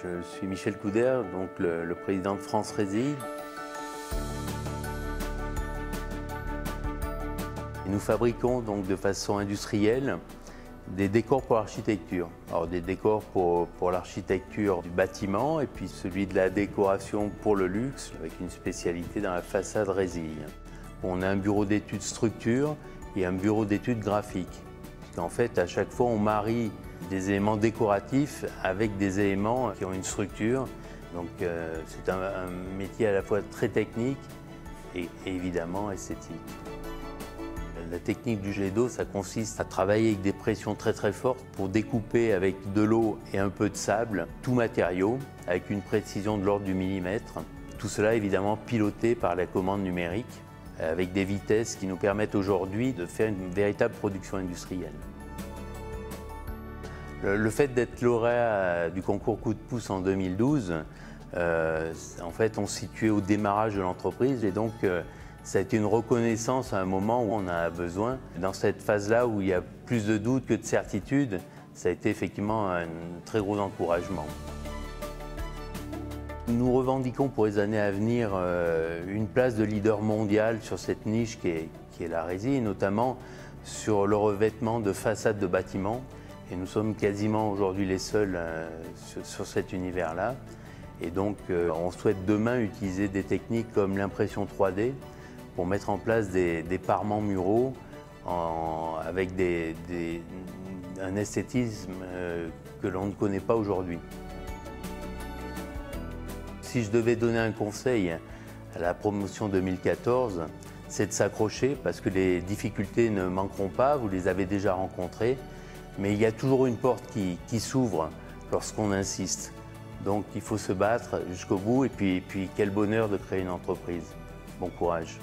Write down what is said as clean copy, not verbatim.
Je suis Michel Couder, donc le président de France Rési. Et nous fabriquons donc de façon industrielle des décors pour l'architecture. Alors des décors pour l'architecture du bâtiment et puis celui de la décoration pour le luxe avec une spécialité dans la façade résille. On a un bureau d'études structure et un bureau d'études graphiques. En fait, à chaque fois, on marie des éléments décoratifs avec des éléments qui ont une structure. Donc c'est un métier à la fois très technique et évidemment esthétique. La technique du jet d'eau, ça consiste à travailler avec des pressions très fortes pour découper avec de l'eau et un peu de sable tout matériau avec une précision de l'ordre du millimètre. Tout cela évidemment piloté par la commande numérique avec des vitesses qui nous permettent aujourd'hui de faire une véritable production industrielle. Le fait d'être lauréat du concours Coup de pouce en 2012, en fait on se situait au démarrage de l'entreprise et donc ça a été une reconnaissance à un moment où on a besoin. Dans cette phase-là où il y a plus de doutes que de certitudes, ça a été effectivement un très gros encouragement. Nous revendiquons pour les années à venir une place de leader mondial sur cette niche qui est la résille, notamment sur le revêtement de façades de bâtiments. Et nous sommes quasiment aujourd'hui les seuls sur cet univers-là. Et donc on souhaite demain utiliser des techniques comme l'impression 3D pour mettre en place des parements muraux avec un esthétisme que l'on ne connaît pas aujourd'hui. Si je devais donner un conseil à la promotion 2014, c'est de s'accrocher parce que les difficultés ne manqueront pas, vous les avez déjà rencontrées, mais il y a toujours une porte qui s'ouvre lorsqu'on insiste. Donc il faut se battre jusqu'au bout et puis quel bonheur de créer une entreprise. Bon courage.